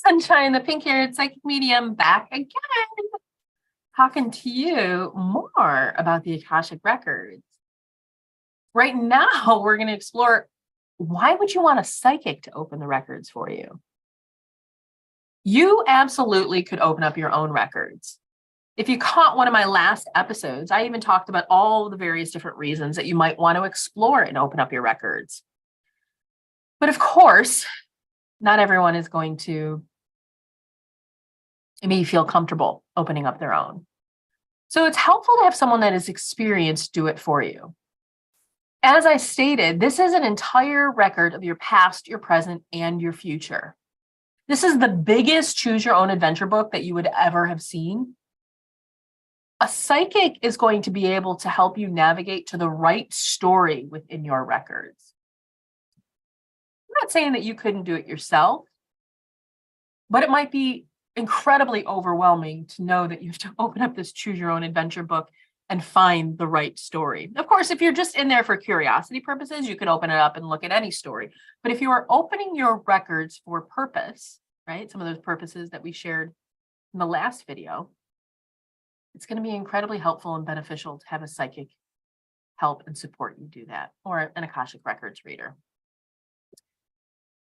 Sunshine, the pink-haired psychic medium, back again, talking to you more about the Akashic Records. Right now, we're going to explore, why would you want a psychic to open the records for you? You absolutely could open up your own records. If you caught one of my last episodes, I even talked about all the various different reasons that you might want to explore and open up your records. But of course, not everyone is going to maybe feel comfortable opening up their own. So it's helpful to have someone that is experienced do it for you. As I stated, this is an entire record of your past, your present, and your future. This is the biggest choose your own adventure book that you would ever have seen. A psychic is going to be able to help you navigate to the right story within your records. I'm not saying that you couldn't do it yourself, but it might be incredibly overwhelming to know that you have to open up this choose your own adventure book and find the right story. Of course, if you're just in there for curiosity purposes, you can open it up and look at any story. But if you are opening your records for purpose, right, some of those purposes that we shared in the last video, it's going to be incredibly helpful and beneficial to have a psychic help and support you do that, or an Akashic Records reader.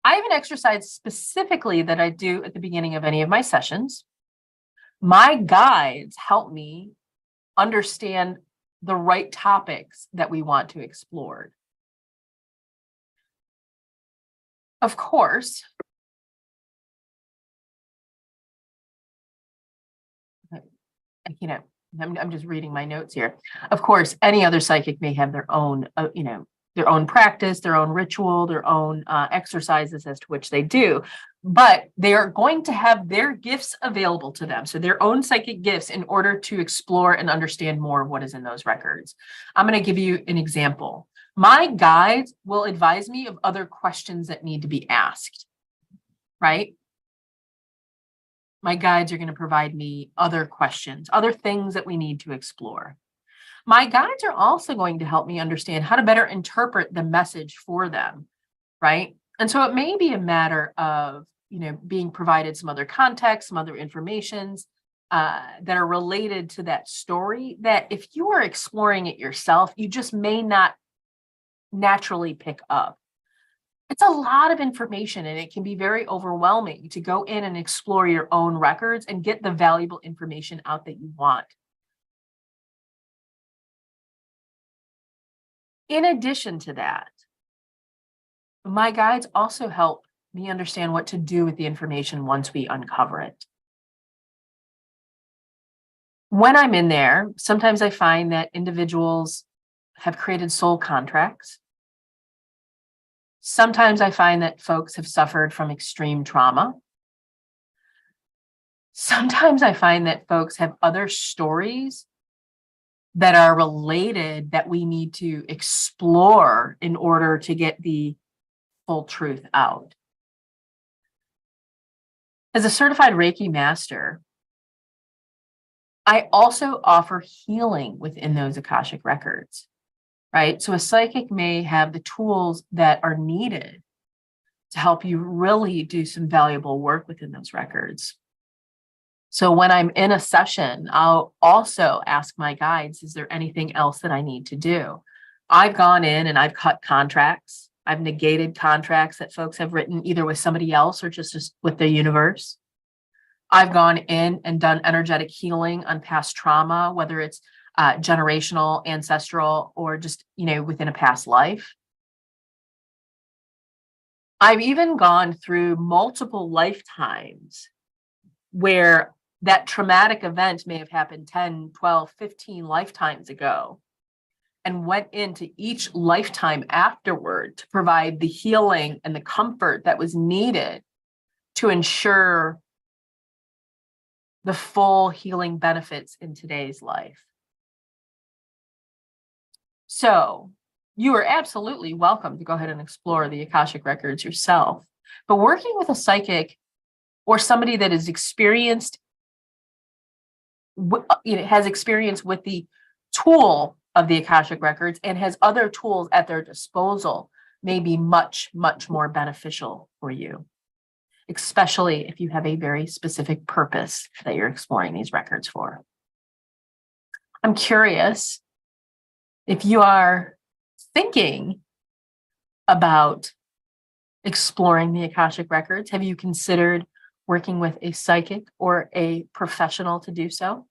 I have an exercise specifically that I do at the beginning of any of my sessions. My guides help me understand the right topics that we want to explore. Of course, I'm just reading my notes here. Of course, any other psychic may have their own, their own practice, their own ritual, their own exercises as to which they do, but they are going to have their gifts available to them. So their own psychic gifts in order to explore and understand more of what is in those records. I'm going to give you an example. My guides will advise me of other questions that need to be asked, right? My guides are going to provide me other questions, other things that we need to explore. My guides are also going to help me understand how to better interpret the message for them, right? And so it may be a matter of, being provided some other context, some other informations that are related to that story that if you are exploring it yourself, you just may not naturally pick up. It's a lot of information and it can be very overwhelming to go in and explore your own records and get the valuable information out that you want. In addition to that, my guides also help me understand what to do with the information once we uncover it. When I'm in there, sometimes I find that individuals have created soul contracts. Sometimes I find that folks have suffered from extreme trauma. Sometimes I find that folks have other stories that are related that we need to explore in order to get the full truth out. As a certified Reiki master, I also offer healing within those Akashic records, right? So a psychic may have the tools that are needed to help you really do some valuable work within those records. So when I'm in a session, I'll also ask my guides, is there anything else that I need to do? I've gone in and I've cut contracts. I've negated contracts that folks have written either with somebody else or just with the universe. I've gone in and done energetic healing on past trauma, whether it's generational, ancestral, or just, within a past life. I've even gone through multiple lifetimes where that traumatic event may have happened 10, 12, 15 lifetimes ago, and went into each lifetime afterward to provide the healing and the comfort that was needed to ensure the full healing benefits in today's life. So you are absolutely welcome to go ahead and explore the Akashic Records yourself. But working with a psychic or somebody that is experienced, has experience with the tool of the Akashic Records and has other tools at their disposal may be much, much more beneficial for you. especially if you have a very specific purpose that you're exploring these records for. I'm curious if you are thinking about exploring the Akashic Records. Have you considered working with a psychic or a professional to do so?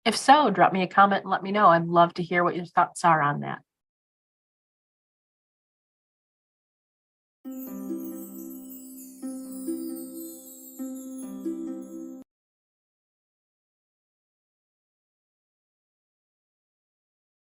If so, drop me a comment and let me know. I'd love to hear what your thoughts are on that.